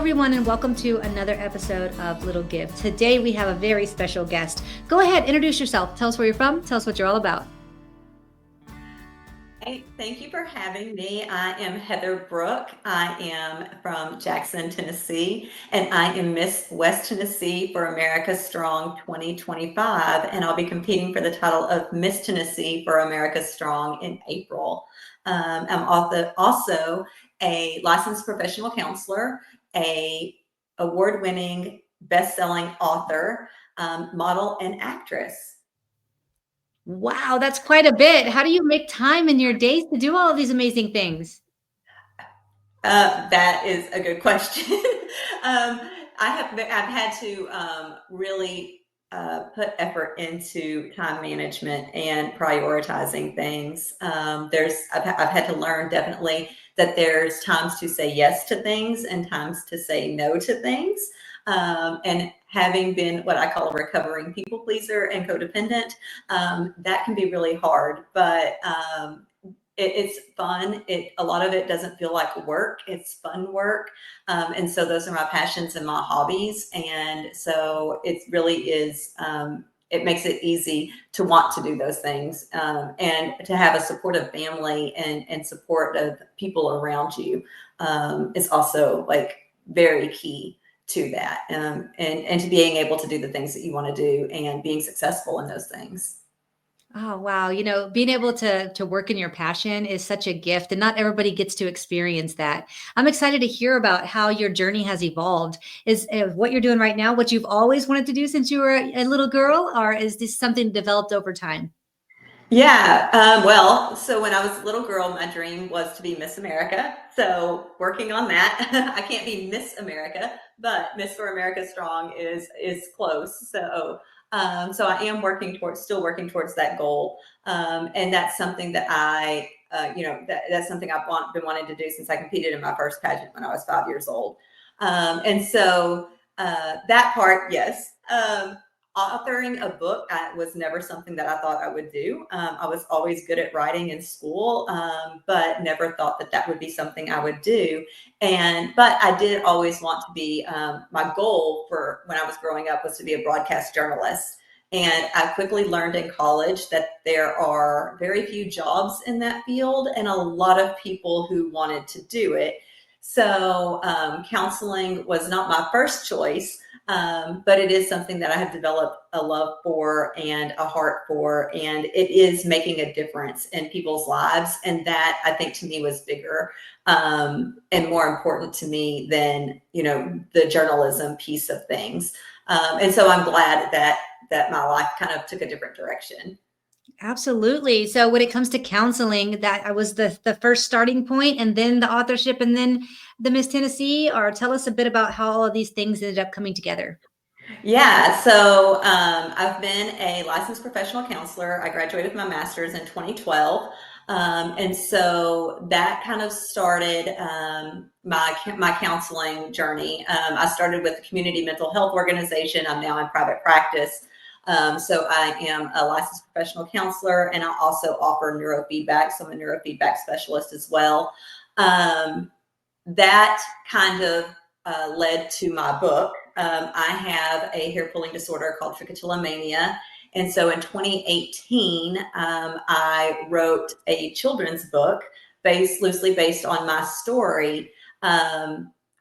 everyone, and welcome to another episode of Little Give. Today we have a very special guest. Go ahead, introduce yourself. Tell us where you're from. Tell us what you're all about. Hey, thank you for having me. I am Heather Brooke. I am from Jackson, Tennessee, and I am Miss West Tennessee for America Strong 2025, and I'll be competing for the title of Miss Tennessee for America Strong in April. I'm also a licensed professional counselor, a award-winning, best-selling author, model, and actress. Wow, that's quite a bit. How do you make time in your days to do all of these amazing things? That is a good question. I've had to really put effort into time management and prioritizing things. I've had to learn definitely that there's times to say yes to things and times to say no to things. And having been what I call a recovering people pleaser and codependent, that can be really hard. But it's fun. A lot of it doesn't feel like work. It's fun work. And so those are my passions and my hobbies. And so it really is, it makes it easy to want to do those things, and to have a supportive family and support of people around you is also like very key to that. And to being able to do the things that you want to do and being successful in those things. Oh, wow. Being able to work in your passion is such a gift, and not everybody gets to experience that. I'm excited to hear about how your journey has evolved. Is what you're doing right now what you've always wanted to do since you were a little girl, or is this something developed over time? Yeah, well, so when I was a little girl, my dream was to be Miss America. So working on that, I can't be Miss America, but Miss for America Strong is close. So I am still working towards that goal, and that's something that that's something been wanting to do since I competed in my first pageant when I was 5 years old, and so that part, yes. Authoring a book was never something that I thought I would do. I was always good at writing in school, but never thought that that would be something I would do. But I did always want to be, my goal for when I was growing up was to be a broadcast journalist. And I quickly learned in college that there are very few jobs in that field and a lot of people who wanted to do it. So counseling was not my first choice. But it is something that I have developed a love for and a heart for, and it is making a difference in people's lives. And that, I think, to me was bigger and more important to me than, the journalism piece of things. And so I'm glad that my life kind of took a different direction. Absolutely. So when it comes to counseling, that was the first starting point, and then the authorship, and then the Miss Tennessee. Or tell us a bit about how all of these things ended up coming together. Yeah, so I've been a licensed professional counselor. I graduated with my master's in 2012. And so that kind of started my counseling journey. I started with the community mental health organization. I'm now in private practice. So I am a licensed professional counselor, and I also offer neurofeedback. So I'm a neurofeedback specialist as well. That kind of led to my book. I have a hair pulling disorder called trichotillomania. And so in 2018, I wrote a children's book loosely based on my story,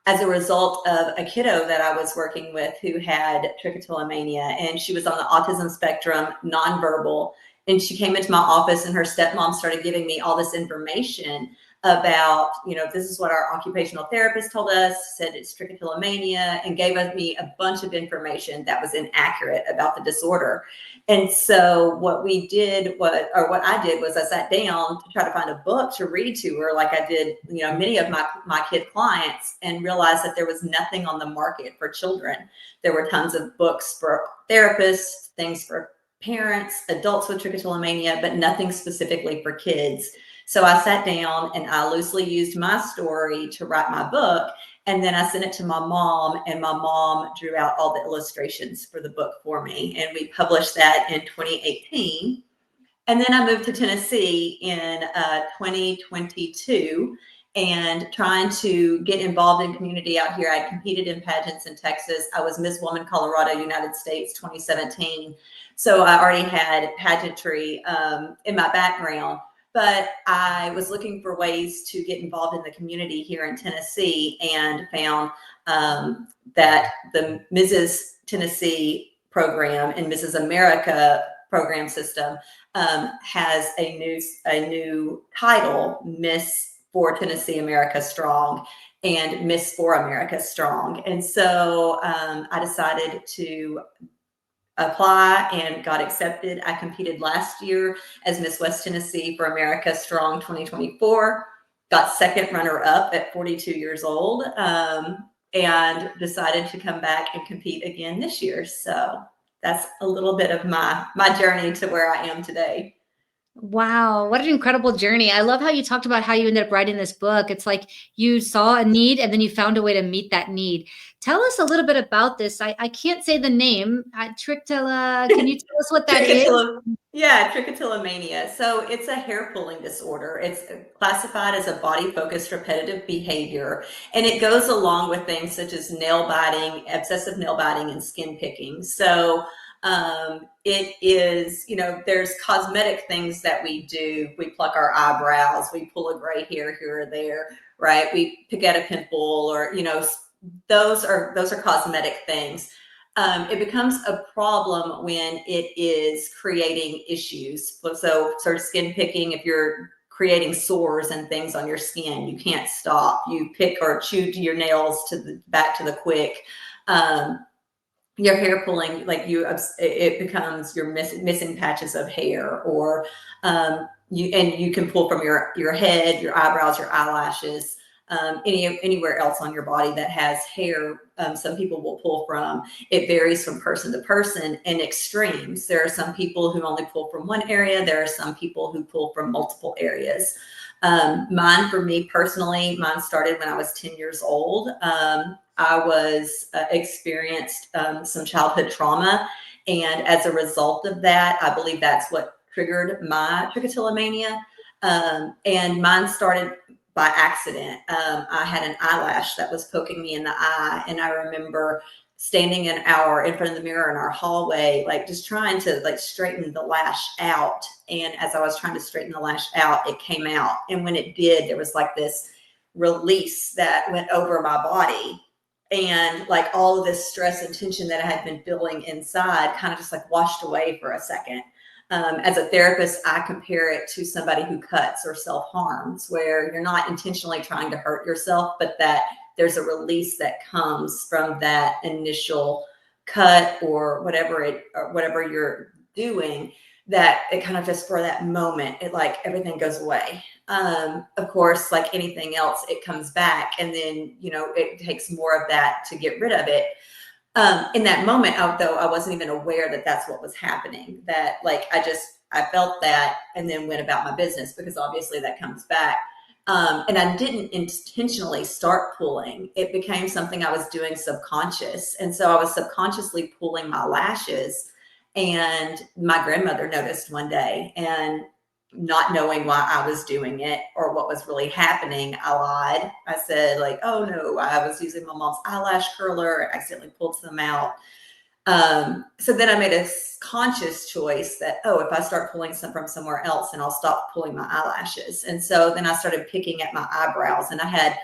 as a result of a kiddo that I was working with who had trichotillomania, and she was on the autism spectrum, nonverbal. And she came into my office, and her stepmom started giving me all this information about, this is what our occupational therapist told us, said it's trichotillomania, and gave me a bunch of information that was inaccurate about the disorder. And so what I did was I sat down to try to find a book to read to her, like I did, many of my kid clients, and realized that there was nothing on the market for children. There were tons of books for therapists, things for parents, adults with trichotillomania, but nothing specifically for kids. So I sat down and I loosely used my story to write my book. And then I sent it to my mom, and my mom drew out all the illustrations for the book for me. And we published that in 2018. And then I moved to Tennessee in 2022. and trying to get involved in community out here. I competed in pageants in Texas. I was Miss Woman Colorado, United States 2017. So I already had pageantry in my background, but I was looking for ways to get involved in the community here in Tennessee, and found that the Mrs. Tennessee program and Mrs. America program system has a new title, Miss for Tennessee America Strong and Miss for America Strong. And so I decided to apply and got accepted. I competed last year as Miss West Tennessee for America Strong 2024, got second runner up at 42 years old, and decided to come back and compete again this year. So that's a little bit of my journey to where I am today. Wow, what an incredible journey. I love how you talked about how you ended up writing this book. It's like you saw a need and then you found a way to meet that need. Tell us a little bit about this. I can't say the name. Trictilla, can you tell us what that is? Yeah, trichotillomania. So it's a hair pulling disorder. It's classified as a body focused repetitive behavior, and it goes along with things such as nail biting, obsessive nail biting, and skin picking. So it is, there's cosmetic things that we do. We pluck our eyebrows, we pull a gray hair here or there, right? We pick at a pimple, or, those are cosmetic things. It becomes a problem when it is creating issues. So sort of skin picking, if you're creating sores and things on your skin, you can't stop. You pick or chew your nails back to the quick. Your hair pulling, it becomes you're missing patches of hair, or you can pull from your head, your eyebrows, your eyelashes, anywhere else on your body that has hair. Some people will pull from. It varies from person to person in extremes. There are some people who only pull from one area. There are some people who pull from multiple areas. For me personally, mine started when I was 10 years old. I was experienced some childhood trauma, and as a result of that, I believe that's what triggered my trichotillomania. And mine started by accident. I had an eyelash that was poking me in the eye, and I remember standing in front of the mirror in our hallway, just trying to straighten the lash out. And as I was trying to straighten the lash out, it came out. And when it did, there was this release that went over my body. And all of this stress and tension that I had been feeling inside kind of just washed away for a second. As a therapist, I compare it to somebody who cuts or self-harms, where you're not intentionally trying to hurt yourself, but that there's a release that comes from that initial cut or whatever you're doing, that it kind of just for that moment, it everything goes away. Of course, like anything else, it comes back, and then, it takes more of that to get rid of it. In that moment, though, I wasn't even aware that that's what was happening, that I felt that and then went about my business, because obviously that comes back. And I didn't intentionally start pulling. It became something I was doing subconscious. And so I was subconsciously pulling my lashes, and my grandmother noticed one day, and not knowing why I was doing it or what was really happening, I lied. I said oh no, I was using my mom's eyelash curler. I accidentally pulled some out. So then I made a conscious choice that, if I start pulling some from somewhere else, then I'll stop pulling my eyelashes. And so then I started picking at my eyebrows, and I had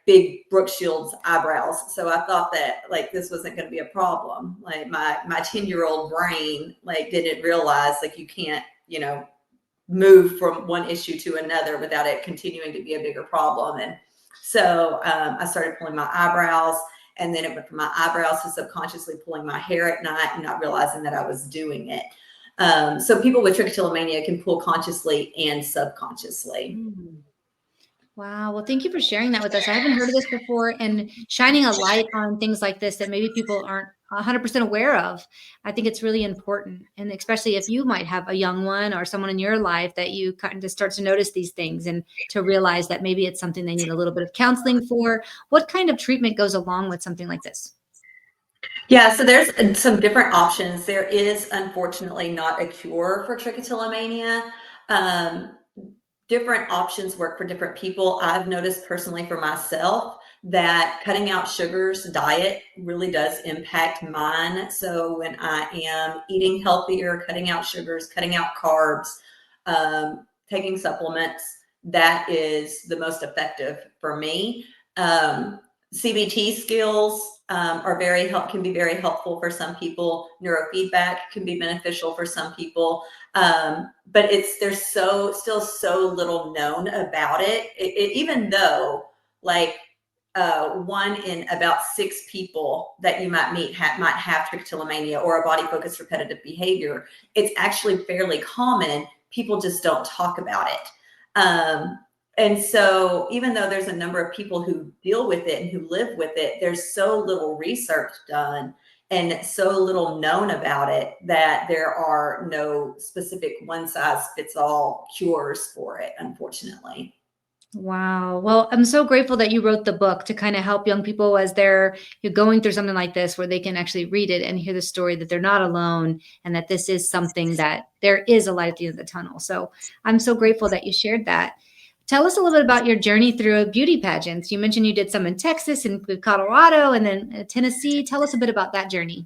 big Brooke Shields eyebrows. So I thought that this wasn't going to be a problem. My 10-year-old brain didn't realize you can't, move from one issue to another without it continuing to be a bigger problem. And so I started pulling my eyebrows, and then it went from my eyebrows to subconsciously pulling my hair at night and not realizing that I was doing it. So people with trichotillomania can pull consciously and subconsciously. Wow. Well, thank you for sharing that with us. I haven't heard of this before, and shining a light on things like this that maybe people aren't 100% aware of. I think it's really important. And especially if you might have a young one or someone in your life that you kind of start to notice these things, and to realize that maybe it's something they need a little bit of counseling for. What kind of treatment goes along with something like this? Yeah, so there's some different options. There is unfortunately not a cure for trichotillomania. Um, different options work for different people. I've noticed personally for myself that cutting out sugars diet really does impact mine. So when I am eating healthier, cutting out sugars, cutting out carbs, taking supplements, that is the most effective for me. CBT skills can be very helpful for some people. Neurofeedback can be beneficial for some people. But there's still so little known about it. Even though like 1 in about 6 people that you might meet might have trichotillomania or a body focused repetitive behavior, it's actually fairly common. People just don't talk about it. And so even though there's a number of people who deal with it and who live with it, there's so little research done and so little known about it that there are no specific one size fits all cures for it, unfortunately. Wow. Well, I'm so grateful that you wrote the book to kind of help young people as you're going through something like this, where they can actually read it and hear the story that they're not alone and that this is something that there is a light at the end of the tunnel. So I'm so grateful that you shared that. Tell us a little bit about your journey through beauty pageants. You mentioned you did some in Texas and Colorado and then Tennessee. Tell us a bit about that journey.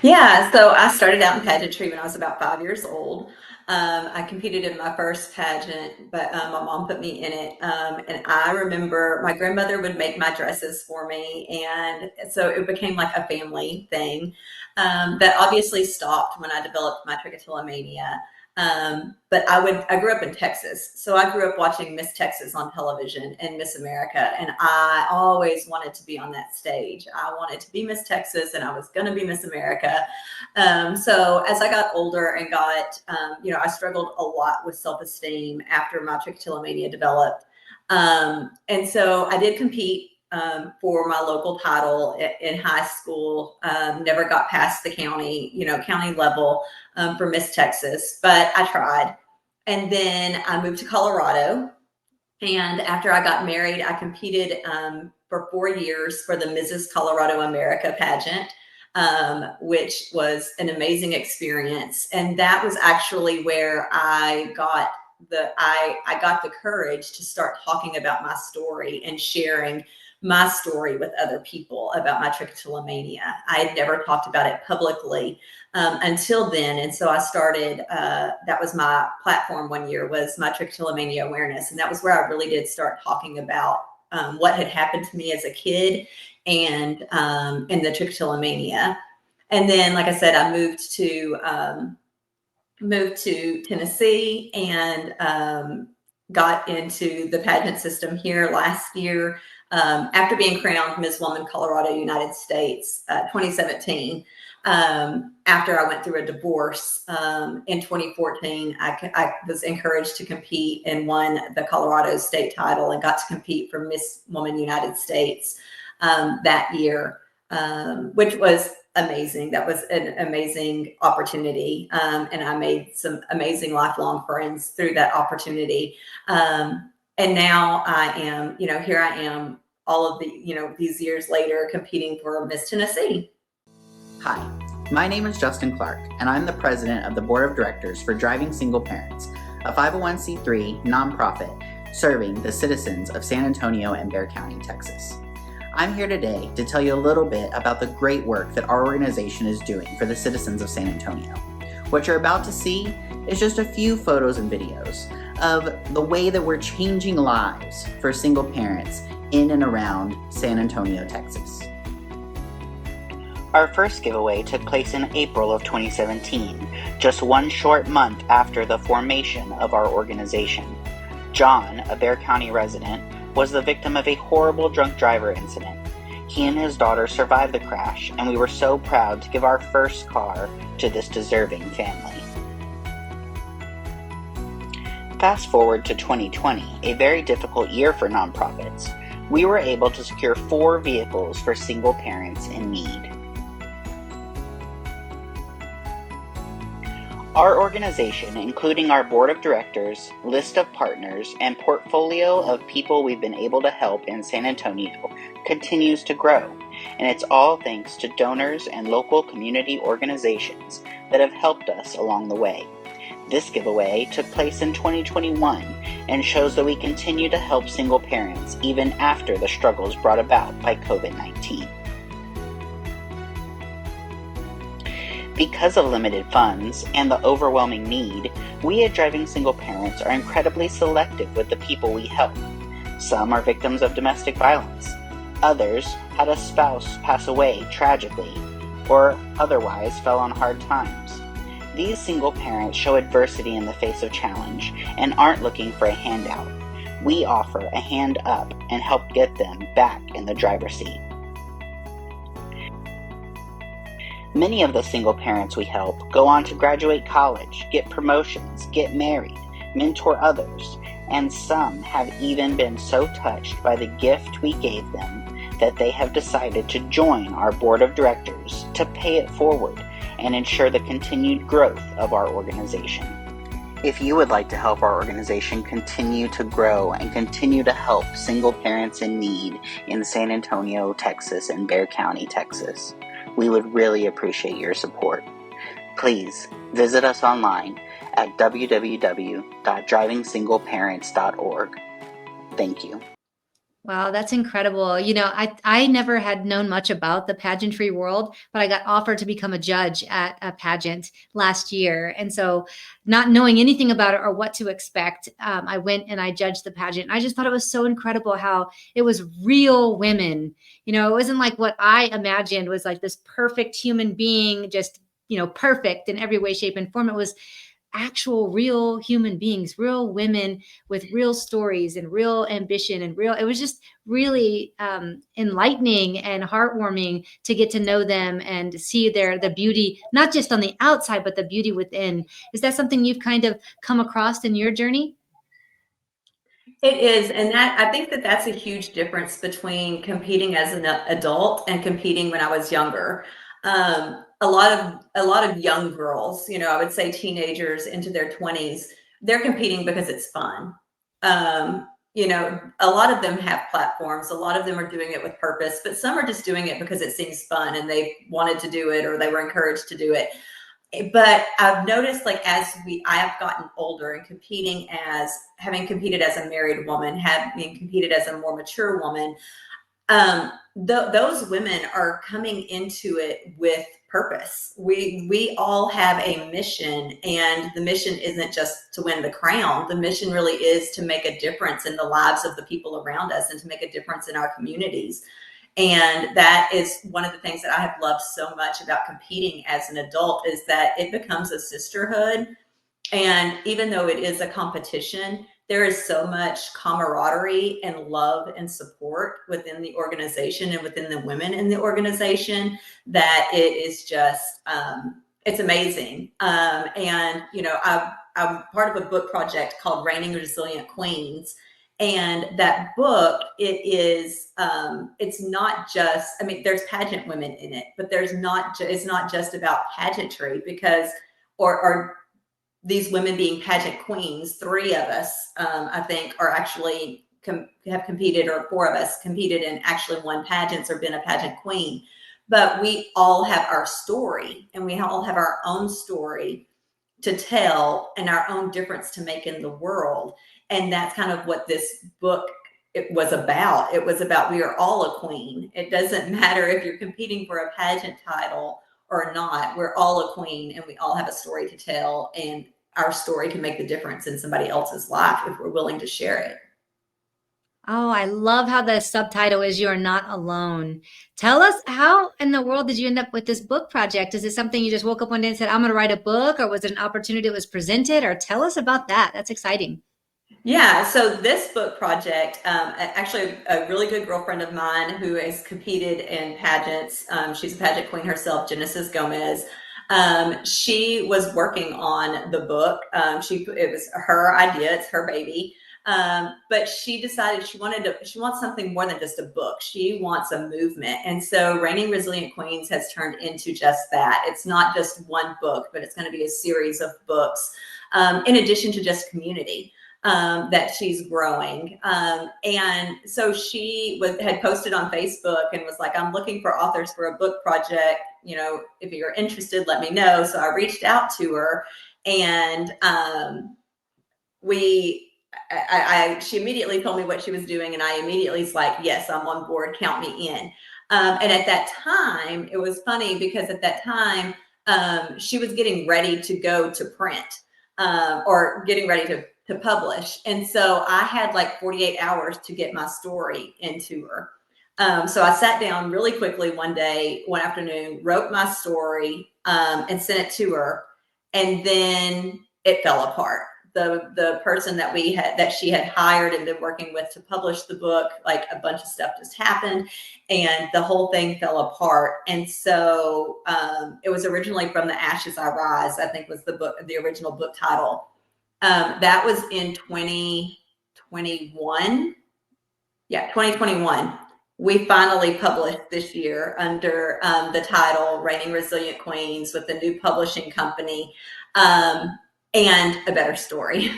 Yeah, so I started out in pageantry when I was about 5 years old. I competed in my first pageant, but my mom put me in it. And I remember my grandmother would make my dresses for me. And so it became like a family thing. That obviously stopped when I developed my trichotillomania. But I grew up in Texas. So I grew up watching Miss Texas on television and Miss America. And I always wanted to be on that stage. I wanted to be Miss Texas and I was going to be Miss America. So as I got older and I struggled a lot with self-esteem after my trichotillomania developed. And so I did compete for my local title in high school. Never got past the county level for Miss Texas, but I tried. And then I moved to Colorado. And after I got married, I competed for 4 years for the Mrs. Colorado America pageant, which was an amazing experience. And that was actually where I got the courage to start talking about my story and sharing my story with other people about my trichotillomania. I had never talked about it publicly until then. And so I started, that was my platform one year, was my trichotillomania awareness. And that was where I really did start talking about what had happened to me as a kid and the trichotillomania. And then, like I said, I moved to Tennessee and got into the pageant system here last year after being crowned Miss Woman Colorado United States 2017. After I went through a divorce in 2014, I was encouraged to compete and won the Colorado state title and got to compete for Miss Woman United States that year, which was amazing. That was an amazing opportunity. And I made some amazing lifelong friends through that opportunity. And now I am, here I am all of these years later competing for Miss Tennessee. Hi, my name is Justin Clark, and I'm the president of the board of directors for Driving Single Parents, a 501c3 nonprofit serving the citizens of San Antonio and Bexar County, Texas. I'm here today to tell you a little bit about the great work that our organization is doing for the citizens of San Antonio. What you're about to see is just a few photos and videos of the way that we're changing lives for single parents in and around San Antonio, Texas. Our first giveaway took place in April of 2017, just one short month after the formation of our organization. John, a Bexar County resident, was the victim of a horrible drunk driver incident. He and his daughter survived the crash, and we were so proud to give our first car to this deserving family. Fast forward to 2020, a very difficult year for nonprofits. We were able to secure 4 vehicles for single parents in need. Our organization, including our board of directors, list of partners, and portfolio of people we've been able to help in San Antonio, continues to grow, and it's all thanks to donors and local community organizations that have helped us along the way. This giveaway took place in 2021, and shows that we continue to help single parents even after the struggles brought about by COVID-19. Because of limited funds and the overwhelming need, we at Driving Single Parents are incredibly selective with the people we help. Some are victims of domestic violence. Others had a spouse pass away tragically, or otherwise fell on hard times. These single parents show adversity in the face of challenge and aren't looking for a handout. We offer a hand up and help get them back in the driver's seat. Many of the single parents we help go on to graduate college, get promotions, get married, mentor others, and some have even been so touched by the gift we gave them that they have decided to join our board of directors to pay it forward and ensure the continued growth of our organization. If you would like to help our organization continue to grow and continue to help single parents in need in San Antonio, Texas, and Bexar County, Texas, we would really appreciate your support. Please visit us online at www.drivingsingleparents.org. Thank you. Wow, that's incredible. You know, I never had known much about the pageantry world, but I got offered to become a judge at a pageant last year. And so not knowing anything about it or what to expect, I went and I judged the pageant. I just thought it was so incredible how it was real women. You know, it wasn't like what I imagined was like this perfect human being, just, you know, perfect in every way, shape, and form. It was actual real human beings, real women with real stories and real ambition and real, it was just really enlightening and heartwarming to get to know them and see the beauty, not just on the outside, but the beauty within. Is that something you've kind of come across in your journey? It is, and that I think that that's a huge difference between competing as an adult and competing when I was younger. A lot of young girls, you know, I would say teenagers into their 20s, they're competing because it's fun. You know, a lot of them have platforms, a lot of them are doing it with purpose, but some are just doing it because it seems fun and they wanted to do it or they were encouraged to do it. But I've noticed, like, I have gotten older and having competed as a married woman, having competed as a more mature woman, those women are coming into it with purpose. We all have a mission, and the mission isn't just to win the crown. The mission really is to make a difference in the lives of the people around us and to make a difference in our communities. And that is one of the things that I have loved so much about competing as an adult, is that it becomes a sisterhood. And even though it is a competition, there is so much camaraderie and love and support within the organization and within the women in the organization that it is just, it's amazing. And, you know, I'm part of a book project called Reigning Resilient Queens. And that book, it's not just, I mean, there's pageant women in it, but it's not just about pageantry, because, or these women being pageant queens. Three of us, I think, are actually have competed, or four of us competed and actually won pageants or been a pageant queen. But we all have our story, and we all have our own story to tell and our own difference to make in the world. And that's kind of what this book it was about. It was about, we are all a queen. It doesn't matter if you're competing for a pageant title or not. We're all a queen, and we all have a story to tell, and our story can make the difference in somebody else's life if we're willing to share it. Oh, I love how the subtitle is "You're Not Alone." Tell us, how in the world did you end up with this book project? Is it something you just woke up one day and said, I'm going to write a book, or was it an opportunity that was presented? Or tell us about that. That's exciting. Yeah, so this book project, actually a really good girlfriend of mine who has competed in pageants, she's a pageant queen herself, Genesis Gomez. She was working on the book. It was her idea, it's her baby. But she decided she wants something more than just a book. She wants a movement. And so Reigning Resilient Queens has turned into just that. It's not just one book, but it's going to be a series of books, in addition to just community that she's growing. And so she had posted on Facebook and was like, I'm looking for authors for a book project. You know, if you're interested, let me know. So I reached out to her, and we she immediately told me what she was doing, and I immediately was like, yes, I'm on board, count me in. And at that time, it was funny because at that time, she was getting ready to go to print, or getting ready to publish. And so I had like 48 hours to get my story into her. So I sat down really quickly one day, one afternoon, wrote my story, and sent it to her. And then it fell apart. The person that she had hired and been working with to publish the book, like a bunch of stuff just happened and the whole thing fell apart. And so it was originally From the Ashes I Rise, I think was the original book title. That was in 2021. Yeah, 2021. We finally published this year under the title Reigning Resilient Queens with the new publishing company, and a better story.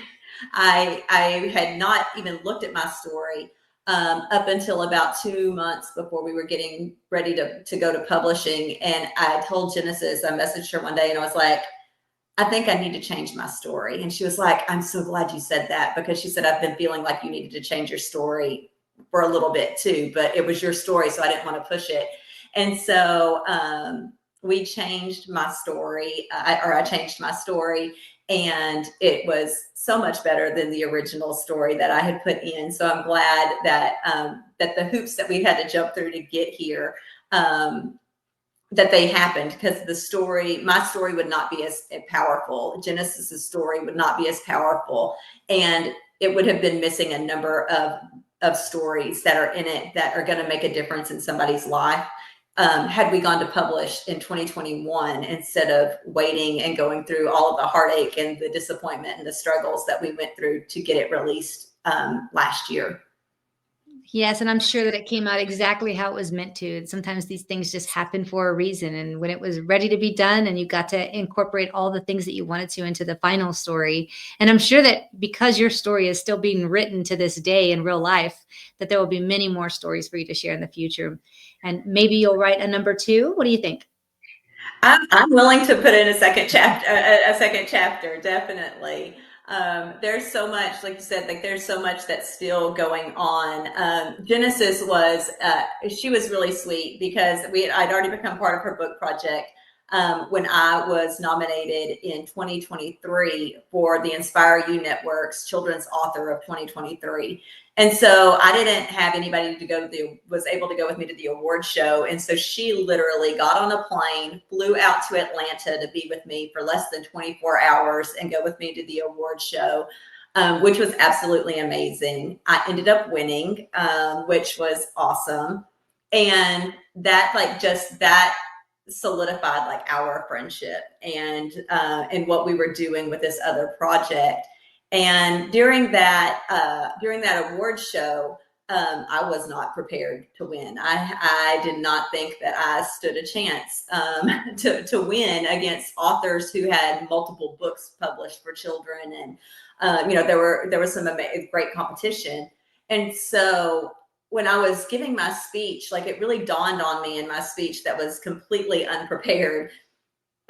I had not even looked at my story up until about 2 months before we were getting ready to go to publishing. And I told Genesis, I messaged her one day and I was like, I think I need to change my story. And she was like, I'm so glad you said that, because she said, I've been feeling like you needed to change your story for a little bit too, but it was your story, so I didn't want to push it. And so we changed my story, I changed my story, and it was so much better than the original story that I had put in. So I'm glad that that the hoops that we had to jump through to get here, that they happened, because my story would not be as powerful. Genesis's story would not be as powerful, and it would have been missing a number of stories that are in it that are going to make a difference in somebody's life. Had we gone to publish in 2021 instead of waiting and going through all of the heartache and the disappointment and the struggles that we went through to get it released last year. Yes, and I'm sure that it came out exactly how it was meant to. And sometimes these things just happen for a reason. And when it was ready to be done and you got to incorporate all the things that you wanted to into the final story. And I'm sure that because your story is still being written to this day in real life, that there will be many more stories for you to share in the future. And maybe you'll write a number 2. What do you think? I'm willing to put in a second chapter, a second chapter, definitely. There's so much, like you said, like there's so much that's still going on. Genesis she was really sweet because I'd already become part of her book project when I was nominated in 2023 for the Inspire You Network's Children's Author of 2023. And so I didn't have anybody was able to go with me to the award show. And so she literally got on a plane, flew out to Atlanta to be with me for less than 24 hours and go with me to the award show, which was absolutely amazing. I ended up winning, which was awesome. And that solidified like our friendship and what we were doing with this other project. And during that award show, I was not prepared to win. I did not think that I stood a chance to win against authors who had multiple books published for children, and there was some great competition. And so when I was giving my speech, like it really dawned on me in my speech that was completely unprepared,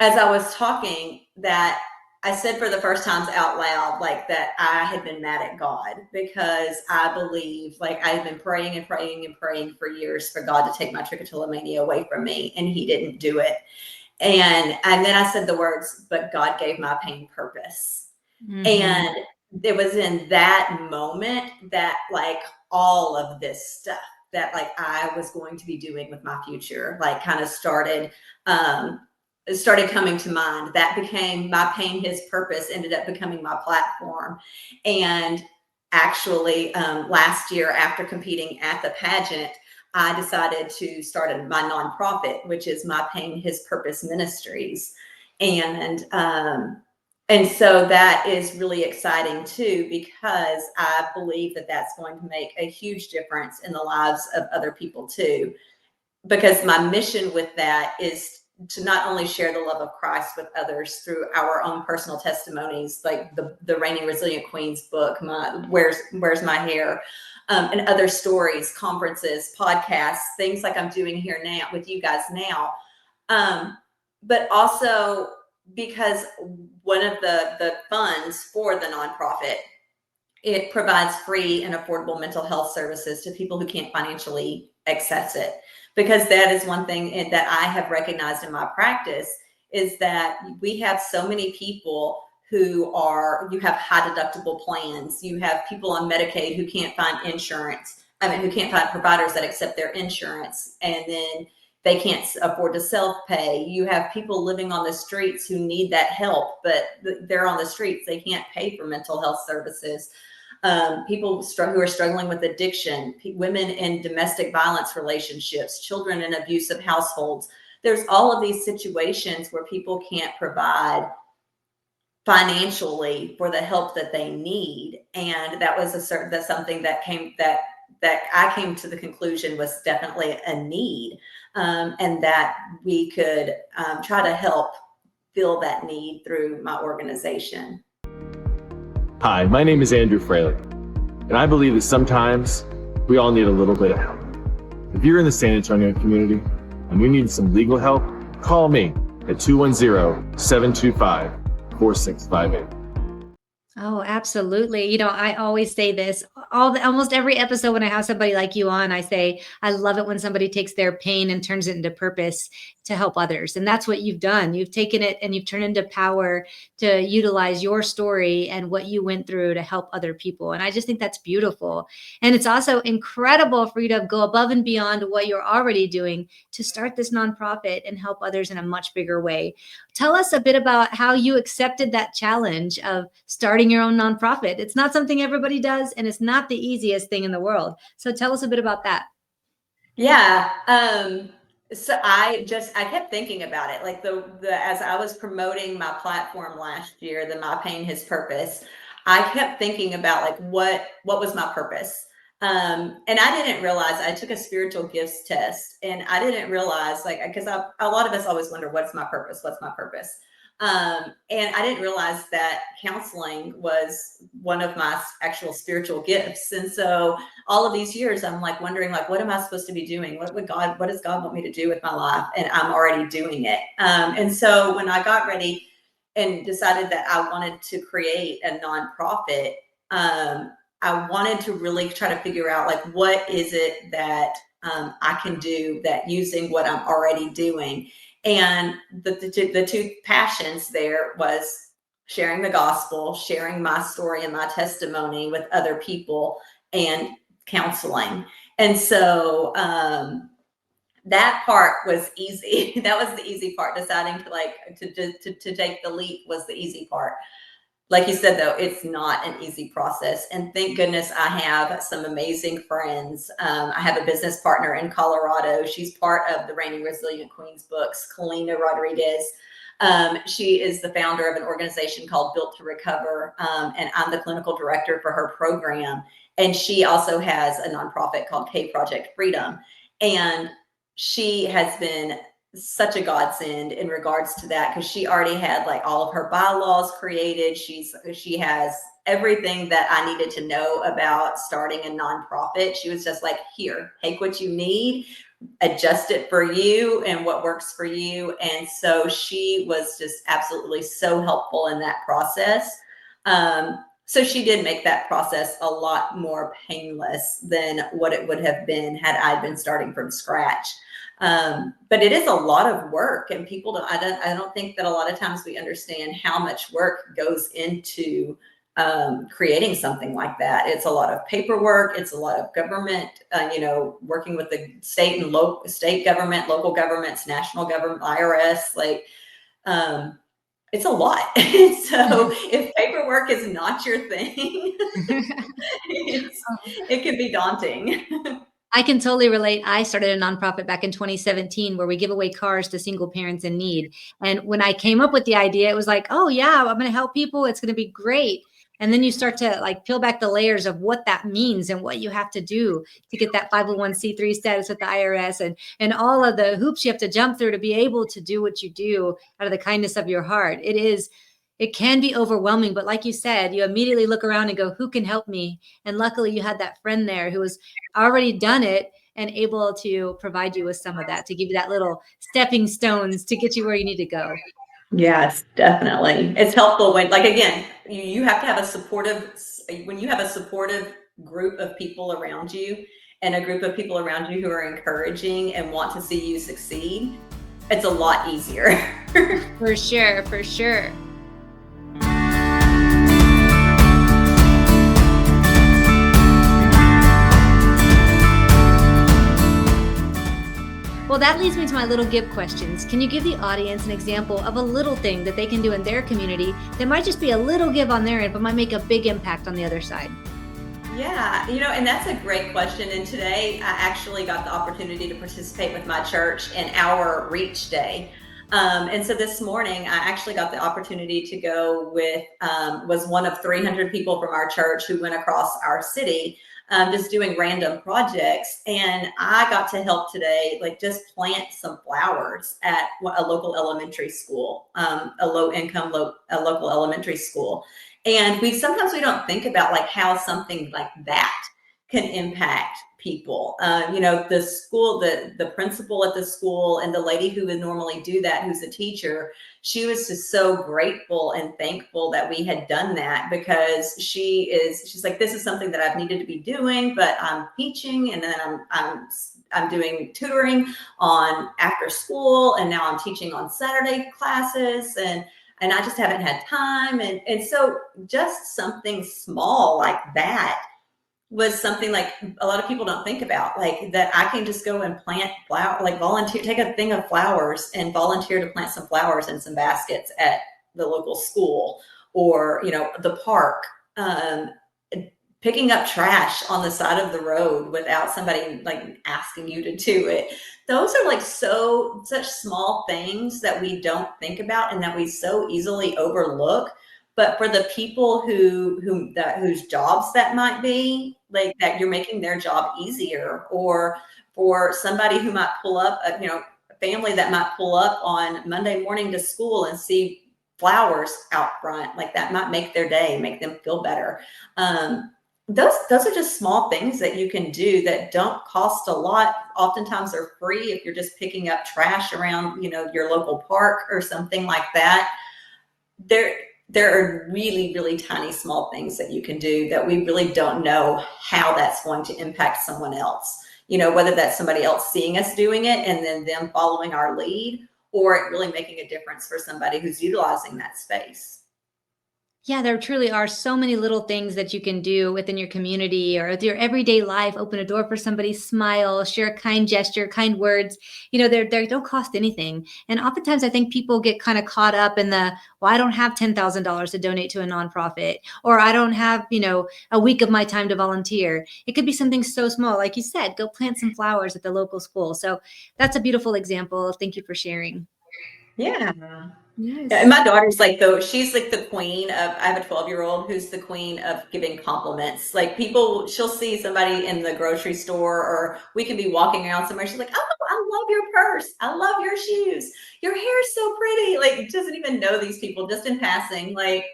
as I was talking, that I said for the first time out loud, like that I had been mad at God because I believe, like I had been praying and praying and praying for years for God to take my trichotillomania away from me, and He didn't do it. And then I said the words, but God gave my pain purpose. Mm-hmm. And it was in that moment that like all of this stuff that like I was going to be doing with my future, like kind of started coming to mind. That became my pain, His purpose, ended up becoming my platform. And actually last year, after competing at the pageant, I decided to start my nonprofit, which is My Pain, His Purpose Ministries. And so that is really exciting too, because I believe that that's going to make a huge difference in the lives of other people too. Because my mission with that is to not only share the love of Christ with others through our own personal testimonies, like the Reigning Resilient Queens book, Where's My Hair, and other stories, conferences, podcasts, things like I'm doing here now with you guys now. But also because one of the funds for the nonprofit it provides free and affordable mental health services to people who can't financially access it. Because that is one thing that I have recognized in my practice, is that we have so many people who have high deductible plans. You have people on Medicaid who can't find insurance. Who can't find providers that accept their insurance, and then they can't afford to self-pay. You have people living on the streets who need that help, but they're on the streets. They can't pay for mental health services. People who are struggling with addiction, women in domestic violence relationships, children in abusive households. There's all of these situations where people can't provide financially for the help that they need. And that was that's something that I came to the conclusion was definitely a need, and that we could try to help fill that need through my organization. Hi, my name is Andrew Fraley, and I believe that sometimes we all need a little bit of help. If you're in the San Antonio community and you need some legal help, call me at 210-725-4658. Oh, absolutely. I always say this almost every episode when I have somebody like you on, I say, I love it when somebody takes their pain and turns it into purpose to help others. And that's what you've done. You've taken it and you've turned into power to utilize your story and what you went through to help other people. And I just think that's beautiful. And it's also incredible for you to go above and beyond what you're already doing to start this nonprofit and help others in a much bigger way. Tell us a bit about how you accepted that challenge of starting your own nonprofit. It's not something everybody does, and it's not the easiest thing in the world. So tell us a bit about that. Yeah. So I kept thinking about it, like as I was promoting my platform last year, the My Pain, His Purpose, I kept thinking about like, what was my purpose? And I didn't realize, I took a spiritual gifts test, and I didn't realize, like, because a lot of us always wonder, what's my purpose? What's my purpose? And I didn't realize that counseling was one of my actual spiritual gifts. And so all of these years, I'm like wondering, like, what am I supposed to be doing? What does God want me to do with my life? And I'm already doing it. And so when I got ready and decided that I wanted to create a nonprofit, I wanted to really try to figure out, like, what is it that I can do that using what I'm already doing. And the two passions there was sharing the gospel, sharing my story and my testimony with other people, and counseling. And so that part was easy. That was the easy part. Deciding to take the leap was the easy part. Like you said, though, it's not an easy process. And thank goodness I have some amazing friends. I have a business partner in Colorado. She's part of the Reigning Resilient Queens books, Kalina Rodriguez. She is the founder of an organization called Built to Recover, and I'm the clinical director for her program. And she also has a nonprofit called K Project Freedom. And she has been such a godsend in regards to that, because she already had like all of her bylaws created. She has everything that I needed to know about starting a nonprofit. She was just like, here, take what you need, adjust it for you and what works for you. And so she was just absolutely so helpful in that process. So she did make that process a lot more painless than what it would have been had I been starting from scratch. But it is a lot of work, and I don't think that a lot of times we understand how much work goes into creating something like that. It's a lot of paperwork. It's a lot of government, working with the state and state government, local governments, national government, IRS, it's a lot. So if paperwork is not your thing, it can be daunting. I can totally relate. I started a nonprofit back in 2017 where we give away cars to single parents in need. And when I came up with the idea, it was like, oh yeah, I'm going to help people. It's going to be great. And then you start to like peel back the layers of what that means and what you have to do to get that 501c3 status with the IRS and all of the hoops you have to jump through to be able to do what you do out of the kindness of your heart. It can be overwhelming, but like you said, you immediately look around and go, who can help me? And luckily you had that friend there who was already done it and able to provide you with some of that, to give you that little stepping stones to get you where you need to go. Yes, definitely. It's helpful when, like, again, you have to have a supportive, when you have a supportive group of people around you and a group of people around you who are encouraging and want to see you succeed, it's a lot easier. For sure, for sure. Well, that leads me to my little give questions. Can you give the audience an example of a little thing that they can do in their community that might just be a little give on their end, but might make a big impact on the other side? Yeah, and that's a great question. And today I actually got the opportunity to participate with my church in our Reach Day. And so this morning I actually got the opportunity to go with, was one of 300 people from our church who went across our city, just doing random projects. And I got to help today, like just plant some flowers at a local elementary school, a low-income, local elementary school. And sometimes we don't think about like how something like that can impact people. The school, the principal at the school and the lady who would normally do that, who's a teacher, she was just so grateful and thankful that we had done that, because she's like, this is something that I've needed to be doing, but I'm teaching, and then I'm doing tutoring on after school, and now I'm teaching on Saturday classes, and I just haven't had time. And so just something small like that was something like a lot of people don't think about, like that I can just go and plant like volunteer, take a thing of flowers and volunteer to plant some flowers in some baskets at the local school, or, the park, picking up trash on the side of the road without somebody like asking you to do it. Those are like such small things that we don't think about and that we so easily overlook. But for the people whose jobs that might be, like that you're making their job easier, or for somebody who might pull up, a family that might pull up on Monday morning to school and see flowers out front, like that might make their day, make them feel better. Those are just small things that you can do that don't cost a lot. Oftentimes they're free if you're just picking up trash around, your local park or something like that. There are really, really tiny, small things that you can do that we really don't know how that's going to impact someone else. Whether that's somebody else seeing us doing it and then them following our lead, or it really making a difference for somebody who's utilizing that space. Yeah, there truly are so many little things that you can do within your community or with your everyday life. Open a door for somebody, smile, share a kind gesture, kind words. They don't cost anything. And oftentimes I think people get kind of caught up in well, I don't have $10,000 to donate to a nonprofit, or I don't have, a week of my time to volunteer. It could be something so small. Like you said, go plant some flowers at the local school. So that's a beautiful example. Thank you for sharing. Yeah. Yes. Yeah, and my daughter's she's like the queen of, I have a 12-year-old who's the queen of giving compliments. Like she'll see somebody in the grocery store, or we can be walking around somewhere. She's like, oh, I love your purse. I love your shoes. Your hair's so pretty. Like, doesn't even know these people, just in passing, like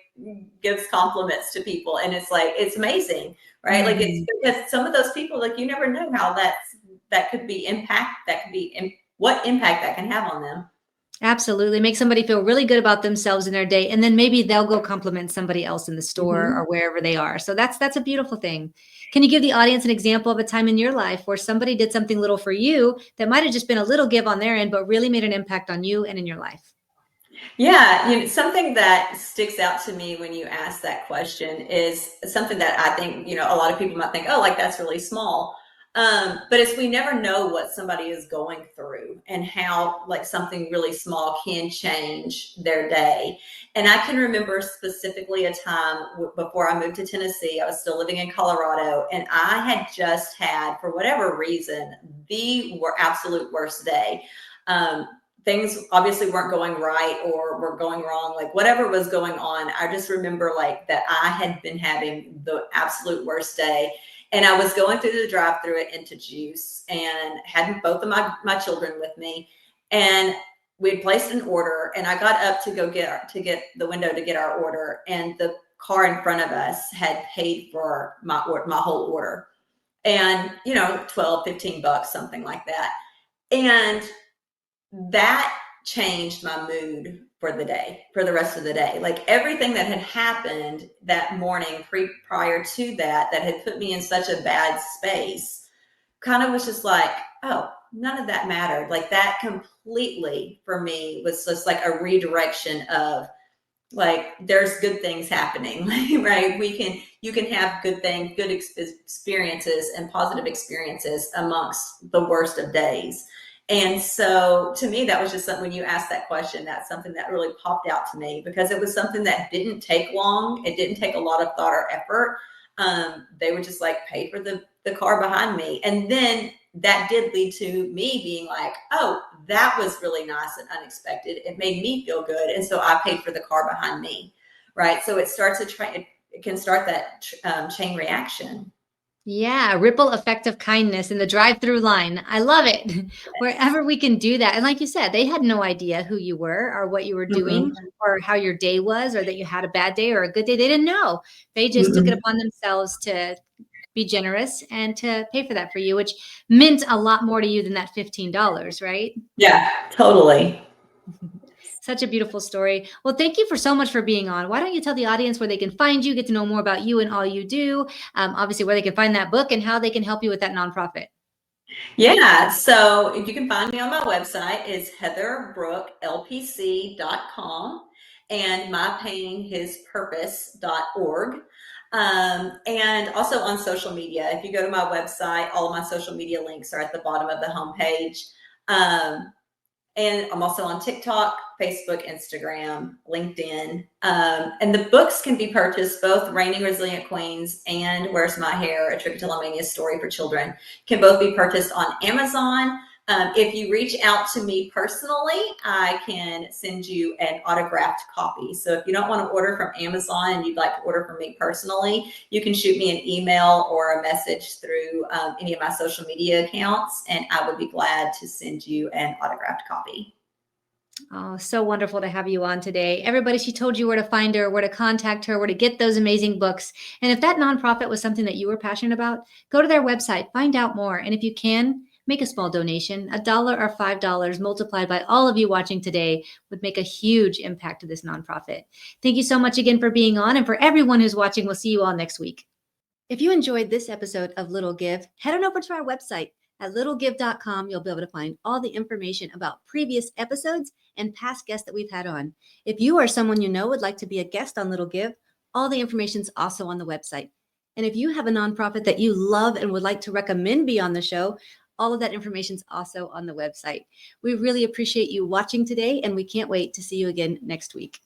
gives compliments to people. And it's like, it's amazing, right? Mm-hmm. Like, it's because some of those people, like, you never know how that could be what impact that can have on them. Absolutely. Make somebody feel really good about themselves in their day. And then maybe they'll go compliment somebody else in the store or wherever they are. So that's a beautiful thing. Can you give the audience an example of a time in your life where somebody did something little for you that might have just been a little give on their end, but really made an impact on you and in your life? Yeah, something that sticks out to me when you ask that question is something that I think, a lot of people might think, oh, like that's really small. But we never know what somebody is going through and how like something really small can change their day. And I can remember specifically a time before I moved to Tennessee. I was still living in Colorado, and I had just had, for whatever reason, the absolute worst day. Things obviously weren't going right or were going wrong, like whatever was going on. I just remember like that I had been having the absolute worst day. And I was going through the drive-through at Into Juice and had both of my children with me. And we had placed an order, and I got up to go get the window to get our order. And the car in front of us had paid for my whole order. And, $12, $15, something like that. And that changed my mood for the day, for the rest of the day. Like everything that had happened that morning prior to that had put me in such a bad space kind of was just like, oh, none of that mattered. Like that completely for me was just like a redirection of like, there's good things happening, right? You can have good things, good experiences and positive experiences amongst the worst of days. And so to me, that was just something, when you asked that question, that's something that really popped out to me, because it was something that didn't take long. It didn't take a lot of thought or effort. They would just like pay for the car behind me. And then that did lead to me being like, oh, that was really nice and unexpected. It made me feel good. And so I paid for the car behind me. Right. So it starts it can start that chain reaction. Yeah, ripple effect of kindness in the drive-through line. I love it. Wherever we can do that. And like you said, they had no idea who you were or what you were doing or how your day was, or that you had a bad day or a good day. They didn't know. They just took it upon themselves to be generous and to pay for that for you, which meant a lot more to you than that $15, right? Yeah, totally. Such a beautiful story. Well, thank you so much for being on. Why don't you tell the audience where they can find you, get to know more about you and all you do, obviously where they can find that book and how they can help you with that nonprofit. Yeah, so you can find me on my website. It's heatherbrookelpc.com and mypainhispurpose.org. And also on social media. If you go to my website, all of my social media links are at the bottom of the homepage. And I'm also on TikTok, Facebook, Instagram, LinkedIn. And the books can be purchased, both Reigning Resilient Queens and Where's My Hair, A Trichotillomania Story for Children, can both be purchased on Amazon. If you reach out to me personally, I can send you an autographed copy. So if you don't want to order from Amazon and you'd like to order from me personally, you can shoot me an email or a message through any of my social media accounts, and I would be glad to send you an autographed copy. Oh, so wonderful to have you on today. Everybody, she told you where to find her, where to contact her, where to get those amazing books. And if that nonprofit was something that you were passionate about, go to their website, find out more. And if you can, make a small donation. $1 or $5 multiplied by all of you watching today would make a huge impact to this nonprofit. Thank you so much again for being on. And for everyone who's watching, we'll see you all next week. If you enjoyed this episode of Little Give, head on over to our website. At littlegive.com, you'll be able to find all the information about previous episodes and past guests that we've had on. If you or someone you know would like to be a guest on Little Give, all the information is also on the website. And if you have a nonprofit that you love and would like to recommend be on the show, all of that information is also on the website. We really appreciate you watching today, and we can't wait to see you again next week.